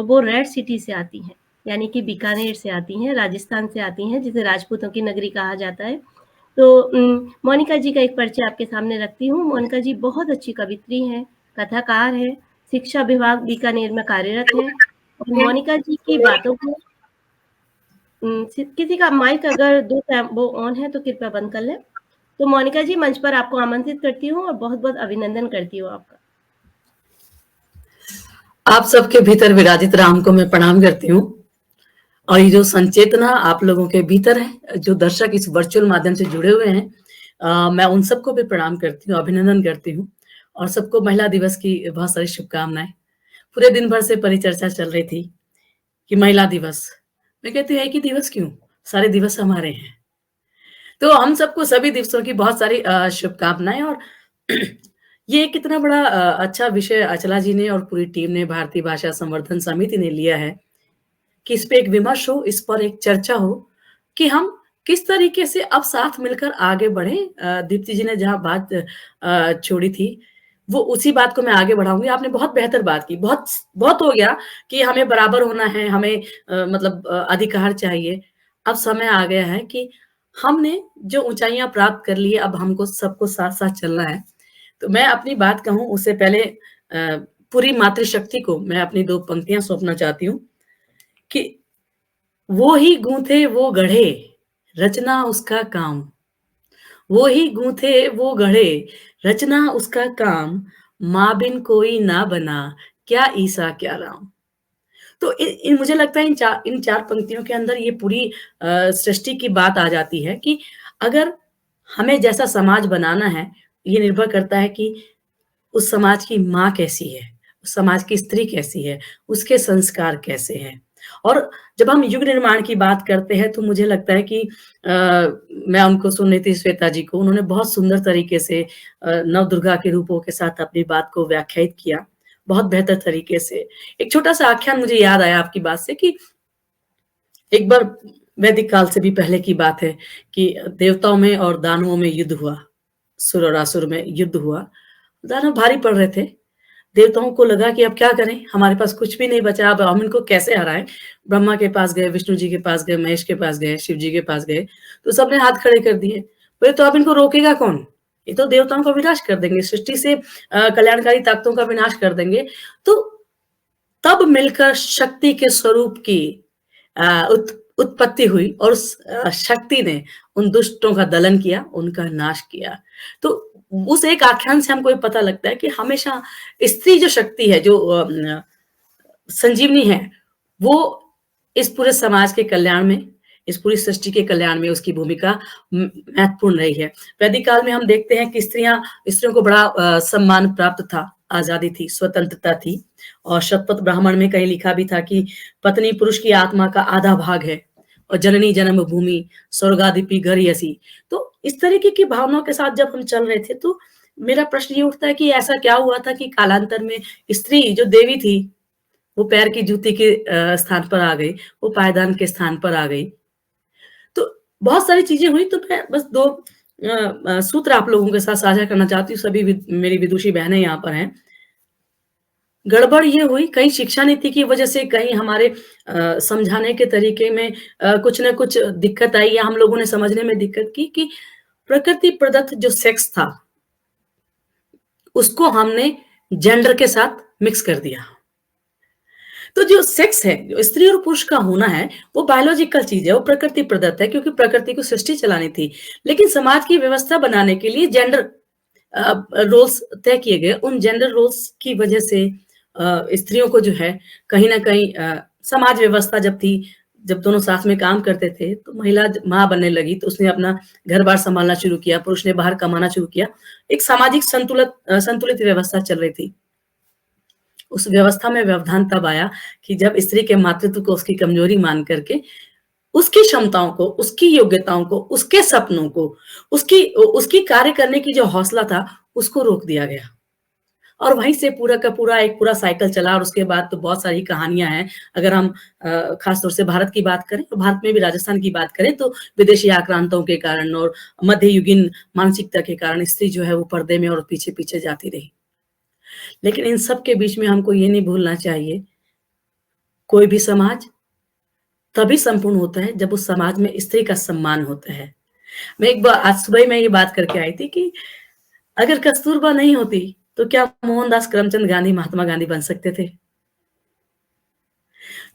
और वो red city से आती हैं, यानी कि बीकानेर से आती हैं, राजस्थान से आती हैं, जिसे राजपूतों की नगरी कहा जाता है। तो मोनिका जी का एक परिचय आपके सामने रखती हूँ। मोनिका जी बहुत अच्छी कवित्री हैं, कथाकार हैं, शिक्षा विभाग बीकानेर में कार्यरत हैं और मोनिका जी की बातों को किसी का माइक अगर 2 टाइम वो ऑन है तो कृपया बंद कर लें। तो मोनिका जी मंच पर आपको आमंत्रित करती हूँ और बहुत-बहुत अभिनंदन करती हूँ आपका। आप सबके भीतर विराजित राम को मैं प्रणाम करती हूँ और ये जो संचेतना आप लोगों के भीतर है, जो दर्शक इस वर्चुअल माध्यम से जुड़े हुए हैं, मैं उन सबको भी प्रणाम करती हूँ, अभिनंदन करती हूँ और सबको महिला दिवस की बहुत सारी शुभकामनाएं। पूरे दिन भर से परिचर्चा चल रही थी कि महिला दिवस। मैं कहती हूँ एक ही दिवस क्यों, सारे दिवस हमारे हैं। तो हम सबको सभी दिवसों की बहुत सारी शुभकामनाएं। और ये कितना बड़ा अच्छा विषय अचला जी ने और पूरी टीम ने, भारतीय भाषा संवर्धन समिति ने लिया है कि इस पे एक विमर्श हो, इस पर एक चर्चा हो कि हम किस तरीके से अब साथ मिलकर आगे बढ़े। दीप्ति जी ने जहाँ बात छोड़ी थी, वो उसी बात को मैं आगे बढ़ाऊंगी। आपने बहुत बेहतर बात की। बहुत बहुत हो गया कि हमें बराबर होना है, हमें मतलब अधिकार चाहिए। अब समय आ गया है कि हमने जो ऊंचाइयां प्राप्त कर ली है, अब हमको सबको साथ साथ चलना है। तो मैं अपनी बात कहूं उससे पहले पूरी मातृशक्ति को मैं अपनी 2 पंक्तियां सौंपना चाहती हूँ कि वो ही गूंथे वो गढ़े, रचना उसका काम। वो ही गूंथे वो गढ़े, रचना उसका काम। माँ बिन कोई ना बना, क्या ईसा क्या राम। तो मुझे लगता है इन चार पंक्तियों के अंदर ये पूरी सृष्टि की बात आ जाती है कि अगर हमें जैसा समाज बनाना है, ये निर्भर करता है कि उस समाज की माँ कैसी है, उस समाज की स्त्री कैसी है, उसके संस्कार कैसे हैं। और जब हम युग निर्माण की बात करते हैं तो मुझे लगता है कि मैं उनको सुन रही थी, श्वेता जी को, उन्होंने बहुत सुंदर तरीके से नवदुर्गा के रूपों के साथ अपनी बात को व्याख्यायित किया, बहुत बेहतर तरीके से। एक छोटा-सा आख्यान मुझे याद आया आपकी बात से कि एक बार वैदिक काल से भी पहले की बात है कि देवताओं में और दानवों में युद्ध हुआ, सुर और असुर में युद्ध हुआ। दानव भारी पड़ रहे थे। देवताओं को लगा कि अब क्या करें, हमारे पास कुछ भी नहीं बचा, अब हम इनको कैसे हराएं। ब्रह्मा के पास गए, विष्णु जी के पास गए, महेश के पास गए, शिव जी के पास गए, तो सबने हाथ खड़े कर दिए। बोले तो अब इनको रोकेगा कौन, ये तो देवताओं का विनाश कर देंगे, सृष्टि से कल्याणकारी ताकतों का विनाश कर देंगे। तो तब मिलकर शक्ति के स्वरूप की उत्पत्ति हुई और उस शक्ति ने उन दुष्टों का दलन किया, उनका नाश किया। तो उस एक आख्यान से हमको ये पता लगता है कि हमेशा स्त्री जो शक्ति है, जो संजीवनी है, वो इस पूरे समाज के कल्याण में, इस पूरी सृष्टि के कल्याण में उसकी भूमिका महत्वपूर्ण रही है। वैदिक काल में हम देखते हैं कि स्त्रियों को बड़ा सम्मान प्राप्त था, आजादी थी, स्वतंत्रता थी। और शतपथ ब्राह्मण में कहीं लिखा भी था कि पत्नी पुरुष की आत्मा का आधा भाग है और जननी जन्म भूमि स्वर्गाधिपि घर यसी। तो इस तरीके की भावनाओं के साथ जब हम चल रहे थे तो मेरा प्रश्न ये उठता है कि ऐसा क्या हुआ था कि कालांतर में स्त्री जो देवी थी वो पैर की जूती के स्थान पर आ गई, वो पायदान के स्थान पर आ गई। तो बहुत सारी चीजें हुई। तो मैं बस 2 सूत्र आप लोगों के साथ साझा करना चाहती हूँ। सभी मेरी विदुषी बहनें यहाँ पर हैं। गड़बड़ ये हुई कहीं शिक्षा नीति की वजह से, कहीं हमारे समझाने के तरीके में कुछ न कुछ दिक्कत आई, या हम लोगों ने समझने में दिक्कत की कि प्रकृति प्रदत्त जो सेक्स था उसको हमने जेंडर के साथ मिक्स कर दिया। तो जो सेक्स है, जो स्त्री और पुरुष का होना है, वो बायोलॉजिकल चीज है, वो प्रकृति प्रदत्त है, क्योंकि प्रकृति को सृष्टि चलानी थी। लेकिन समाज की व्यवस्था बनाने के लिए जेंडर रोल्स तय किए गए। उन जेंडर रोल्स की वजह से स्त्रियों को जो है कहीं ना कहीं समाज व्यवस्था जब थी, जब दोनों साथ में काम करते थे, तो महिला माँ बनने लगी तो उसने अपना घर बार संभालना शुरू किया, पुरुष ने बाहर कमाना शुरू किया। एक सामाजिक संतुलित व्यवस्था चल रही थी। उस व्यवस्था में व्यवधान तब आया कि जब स्त्री के मातृत्व को उसकी कमजोरी मान करके उसकी क्षमताओं को, उसकी योग्यताओं को, उसके सपनों को, उसकी कार्य करने की जो हौसला था, उसको रोक दिया गया। और वहीं से पूरा का पूरा एक पूरा साइकिल चला। और उसके बाद तो बहुत सारी कहानियां हैं। अगर हम खासतौर से भारत की बात करें, तो भारत में भी राजस्थान की बात करें, तो विदेशी आक्रांताओं के कारण और मध्ययुगीन मानसिकता के कारण स्त्री जो है वो पर्दे में और पीछे पीछे जाती रही। लेकिन इन सब के बीच में हमको ये नहीं भूलना चाहिए कोई भी समाज तभी संपूर्ण होता है जब उस समाज में स्त्री का सम्मान होता है। मैं एक बार आज सुबह ही मैं ये बात करके आई थी कि अगर कस्तूरबा नहीं होती, तो क्या मोहनदास करमचंद गांधी महात्मा गांधी बन सकते थे?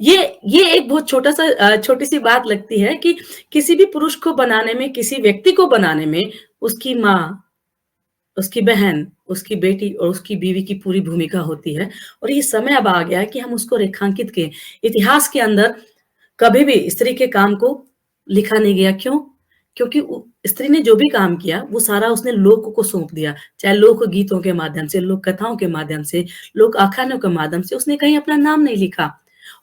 ये एक बहुत छोटा-सा छोटी-सी बात लगती है कि किसी भी पुरुष को बनाने में, किसी व्यक्ति को बनाने में उसकी माँ, उसकी बहन, उसकी बेटी और उसकी बीवी की पूरी भूमिका होती है और ये समय अब आ गया है कि हम उसको रेखांकित किए। इतिहास के अंदर कभी भी स्त्री के काम को लिखा नहीं गया, क्यों? क्योंकि स्त्री ने जो भी काम किया, वो सारा उसने लोक को सौंप दिया। चाहे लोक गीतों के माध्यम से, लोक कथाओं के माध्यम से, लोक आख्यानों के माध्यम से, उसने कहीं अपना नाम नहीं लिखा।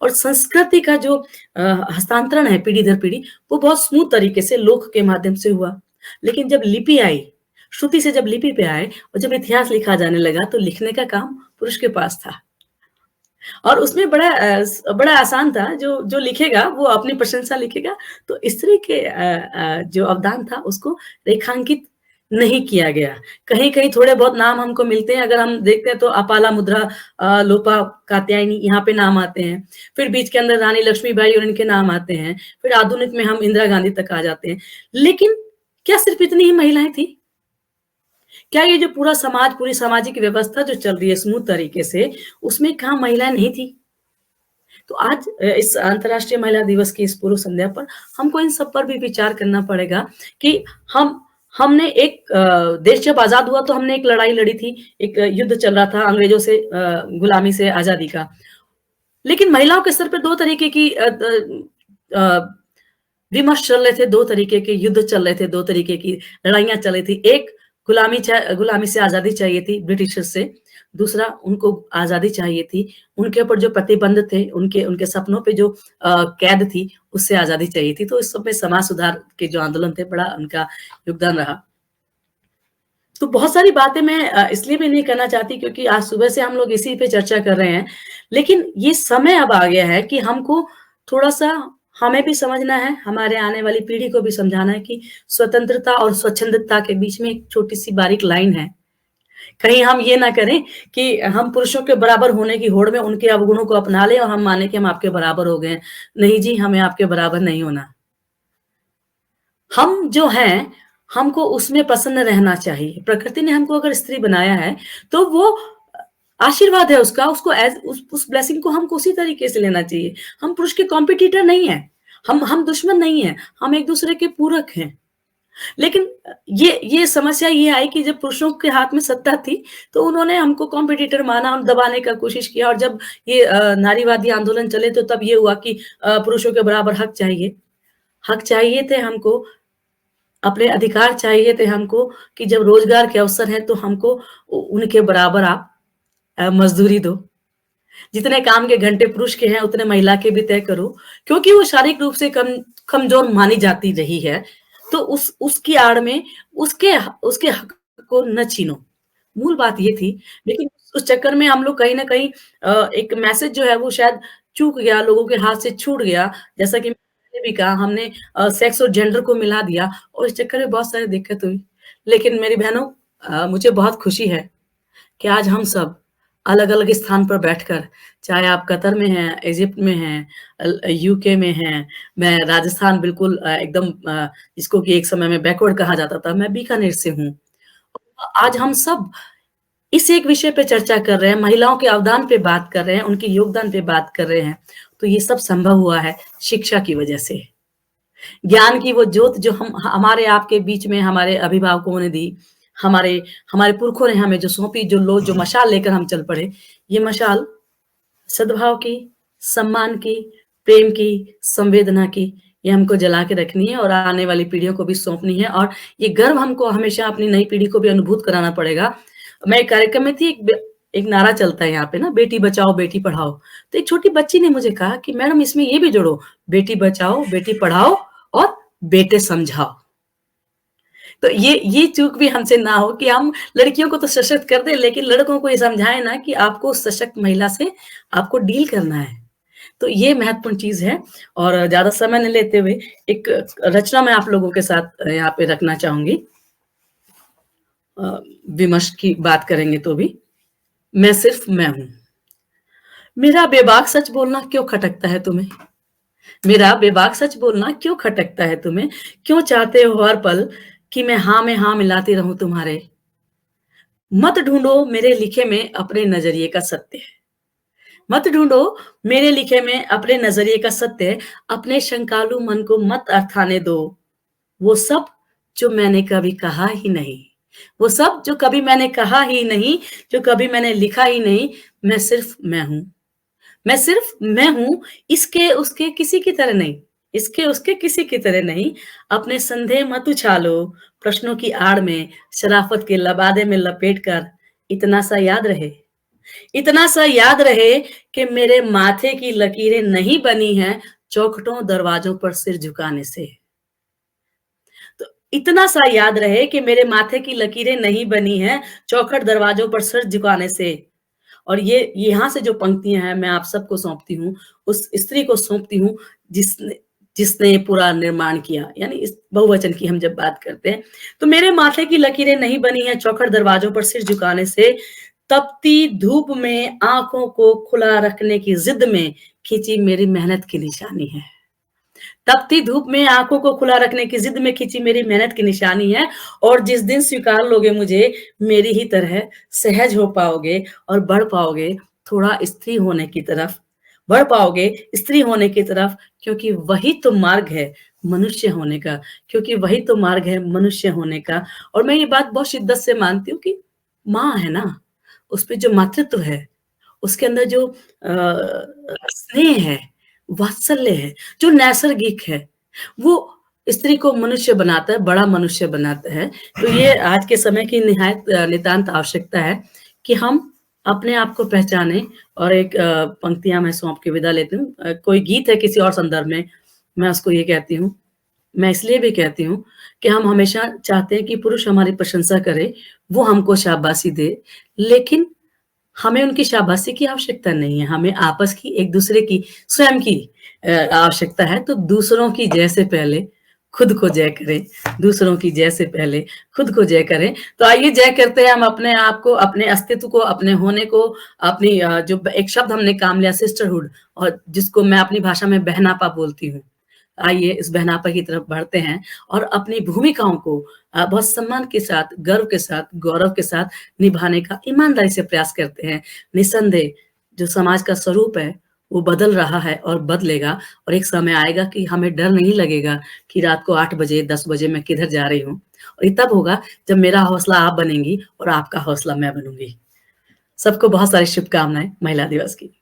और संस्कृति का जो हस्तांतरण है पीढ़ी दर पीढ़ी, वो बहुत स्मूथ तरीके से लोक के माध्यम से हुआ। लेकिन जब लिपि आई, श्रुति से जब लिपि पे आए और जब इतिहास लिखा जाने लगा, तो लिखने का काम पुरुष के पास था। और उसमें बड़ा आसान था, जो जो लिखेगा वो अपनी प्रशंसा लिखेगा, तो स्त्री के जो अवदान था उसको रेखांकित नहीं किया गया। कहीं-कहीं थोड़े बहुत नाम हमको मिलते हैं, अगर हम देखते हैं तो अपाला मुद्रा, लोपा कात्यायनी यहाँ पे नाम आते हैं। फिर बीच के अंदर रानी लक्ष्मीबाई और इनके नाम आते हैं। फिर आधुनिक में हम इंदिरा गांधी तक आ जाते हैं। लेकिन क्या सिर्फ इतनी ही महिलाएँ थी? क्या ये जो पूरा समाज, पूरी सामाजिक व्यवस्था जो चल रही है स्मूथ तरीके से, उसमें कहाँ महिलाएँ नहीं थी? तो आज इस अंतर्राष्ट्रीय महिला दिवस की इस पूर्व संध्या पर हमको इन सब पर भी विचार करना पड़ेगा कि हमने एक देश जब आज़ाद हुआ तो हमने एक लड़ाई लड़ी थी, एक युद्ध चल रहा था अंग्रेजों से गुलामी से आज़ादी का। लेकिन महिलाओं के स्तर पे 2 तरीके की विमर्श चल रहे थे, 2 तरीके के युद्ध चल रहे थे, 2 तरीके की लड़ाइयाँ चल रही थी। एक गुलामी से आज़ादी चाहिए थी ब्रिटिशर्स से, दूसरा उनको आज़ादी चाहिए थी, उनके ऊपर जो प्रतिबंध थे, उनके उनके सपनों पे जो कैद थी, उससे आज़ादी चाहिए थी। तो इस सब में समाज सुधार के जो आंदोलन थे, बड़ा उनका योगदान रहा। तो बहुत सारी बातें मैं इसलिए भी नहीं करना चाहती क्योंकि आज सुबह से हम लोग इसी पे चर्चा कर रहे हैं। लेकिन ये समय अब आ गया है कि हमको थोड़ा-सा हमें भी समझना है, हमारे आने वाली पीढ़ी को भी समझाना है कि स्वतंत्रता और स्वच्छंदता के बीच में एक छोटी-सी बारीक लाइन है। कहीं हम ये ना करें कि हम पुरुषों के बराबर होने की होड़ में उनके अवगुणों को अपना लें और हम माने कि हम आपके बराबर हो गए हैं। नहीं जी, हमें आपके बराबर नहीं होना। हम जो हैं, हमको उसमें प्रसन्न रहना चाहिए। प्रकृति ने हमको अगर स्त्री बनाया है, तो वो आशीर्वाद है उसका, उसको उस ब्लेसिंग को हमको उसी तरीके से लेना चाहिए। हम पुरुष के कॉम्पिटिटर नहीं हैं, हम दुश्मन नहीं हैं, हम एक-दूसरे के पूरक हैं। लेकिन ये समस्या ये आई कि जब पुरुषों के हाथ में सत्ता थी, तो उन्होंने हमको कॉम्पिटिटर माना और दबाने का कोशिश किया और जब ये नारीवादी आंदोलन चले, तो तब ये हुआ कि पुरुषों के बराबर हक चाहिए। हक चाहिए थे हमको, अपने अधिकार चाहिए थे हमको कि जब रोज़गार के अवसर हैं तो हमको उनके बराबर आप मज़दूरी दो। जितने काम के घंटे पुरुष के हैं उतने महिला के भी तय करो। क्योंकि वो शारीरिक रूप से कमज़ोर मानी जाती रही है, तो उसकी आड़ में उसके उसके हक को न छीनो। मूल बात ये थी, लेकिन उस चक्कर में हम लोग कहीं न कहीं एक मैसेज जो है वो शायद चूक गया, लोगों के हाथ से छूट गया। जैसा कि मैंने भी कहा, हमने सेक्स और जेंडर को मिला दिया और इस चक्कर में बहुत सारी दिक्कत हुई। लेकिन मेरी बहनों, मुझे बहुत खुशी है कि आज हम सब अलग-अलग स्थान पर बैठकर, चाहे आप कतर में हैं, इजिप्ट में हैं, यूके में हैं, मैं राजस्थान बिल्कुल एकदम जिसको कि एक समय में बैकवर्ड कहा जाता था, मैं बीकानेर से हूँ। आज हम सब इस एक विषय पे चर्चा कर रहे हैं, महिलाओं के अवदान पे बात कर रहे हैं, उनके योगदान पे बात कर रहे हैं, तो ये सब संभव हुआ है शिक्षा की वजह से। ज्ञान की वो ज्योत जो हम हमारे आपके बीच में हमारे अभिभावकों ने दी, हमारे हमारे पुरखों ने हमें जो सौंपी, जो मशाल लेकर हम चल पड़े, ये मशाल सद्भाव की, सम्मान की, प्रेम की, संवेदना की, ये हमको जला के रखनी है और आने वाली पीढ़ियों को भी सौंपनी है और ये गर्व हमको हमेशा अपनी नई पीढ़ी को भी अनुभूत कराना पड़ेगा। मैं एक कार्यक्रम में थी, एक नारा चलता है यहाँ पे ना, बेटी बचाओ, बेटी पढ़ाओ। तो एक छोटी बच्ची ने मुझे कहा कि मैडम इसमें ये भी जोड़ो, बेटी बचाओ, बेटी पढ़ाओ और बेटे समझाओ। तो ये चूक भी हमसे ना हो कि हम लड़कियों को तो सशक्त कर दें, लेकिन लड़कों को ये समझाएँ ना कि आपको सशक्त महिला से आपको डील करना है। तो ये महत्वपूर्ण चीज़ है और ज़्यादा समय नहीं लेते हुए एक रचना मैं आप लोगों के साथ यहाँ पे रखना चाहूँगी। विमर्श की बात करेंगे तो भी, मैं सिर्फ मैं हूँ। मेरा बेबाक सच बोलना क्यों खटकता है तुम्हें? मेरा बेबाक सच बोलना क्यों खटकता है तुम्हें? क्यों चाहते हो हर पल कि मैं हाँ में हाँ मिलाती रहूँ तुम्हारे? मत ढूँढो मेरे लिखे में अपने नज़रिए का सत्य। मत ढूँढो मेरे लिखे में अपने नज़रिए का सत्य, अपने शंकालू मन को मत अर्थाने दो। वो सब जो मैंने कभी कहा ही नहीं, वो सब जो कभी मैंने कहा ही नहीं, जो कभी मैंने लिखा ही नहीं, मैं सिर्फ़ मैं हूँ। मैं सिर्फ मैं हूँ, इसके उसके किसी की तरह नहीं, इसके उसके किसी की तरह नहीं। अपने संदेह मत उछालो, प्रश्नों की आड़ में, शराफ़त के लबादे में लपेट कर, इतना सा याद रहे कि मेरे माथे की लकीरें नहीं बनी हैं, चौखटों दरवाज़ों पर सिर झुकाने से। तो इतना सा याद रहे कि मेरे माथे की लकीरें नहीं बनी हैं, चौखट दरवाज़ों पर सिर झुकाने से। और ये यहाँ से जो पंक्तियाँ हैं मैं आप सबको सौंपती हूँ, उस स्त्री को सौंपती हूँ जिसने जिसने ये पूरा निर्माण किया। यानी इस बहुवचन की हम जब बात करते हैं, तो मेरे माथे की लकीरें नहीं बनी हैं चौखट दरवाज़ों पर सिर झुकाने से, तपती धूप में आँखों को खुला रखने की ज़िद में खिंची मेरी मेहनत की निशानी है। तपती धूप में आँखों को खुला रखने की ज़िद में खिंची मेरी मेहनत की निशानी है और जिस दिन स्वीकार लोगे मुझे मेरी ही तरह सहज हो पाओगे और बढ़ पाओगे थोड़ा स्त्री होने की तरफ, बढ़ पाओगे स्त्री होने की तरफ क्योंकि वही तो मार्ग है मनुष्य होने का, क्योंकि वही तो मार्ग है मनुष्य होने का। और मैं ये बात बहुत शिद्दत से मानती हूँ कि माँ है ना, उसपे जो मातृत्व है, उसके अंदर जो स्नेह है, वात्सल्य है, जो नैसर्गिक है, वो स्त्री को मनुष्य बनाता है, बड़ा मनुष्य बनाता है। तो ये आज के समय की निहायत नितांत आवश्यकता है कि हम अपने आप को पहचानें और एक पंक्तियाँ मैं सौंप के विदा लेती हूँ। कोई गीत है किसी और संदर्भ में, मैं उसको ये कहती हूँ, मैं इसलिए भी कहती हूँ कि हम हमेशा चाहते हैं कि पुरुष हमारी प्रशंसा करे, वो हमको शाबाशी दे, लेकिन हमें उनकी शाबाशी की आवश्यकता नहीं है, हमें आपस की, एक-दूसरे की, स्वयं की आवश्यकता है। तो दूसरों की जय से पहले खुद को जय करें, दूसरों की जय से पहले खुद को जय करें। तो आइए जय करते हैं हम अपने आप को, अपने अस्तित्व को, अपने होने को, अपनी जो एक शब्द हमने काम लिया सिस्टरहुड और जिसको मैं अपनी भाषा में बहनापा बोलती हूँ। आइए इस बहनापा की तरफ बढ़ते हैं और अपनी भूमिकाओं को बहुत सम्मान के साथ, गर्व के साथ, गौरव के साथ निभाने का ईमानदारी से प्रयास करते हैं। निस्संदेह जो समाज का स्वरूप है, वो बदल रहा है और बदलेगा और एक समय आएगा कि हमें डर नहीं लगेगा कि रात को 8 बजे, 10 बजे मैं किधर जा रही हूँ और ये तब होगा जब मेरा हौसला आप बनेंगी और आपका हौसला मैं बनूँगी। सबको बहुत सारी शुभकामनाएँ महिला दिवस की।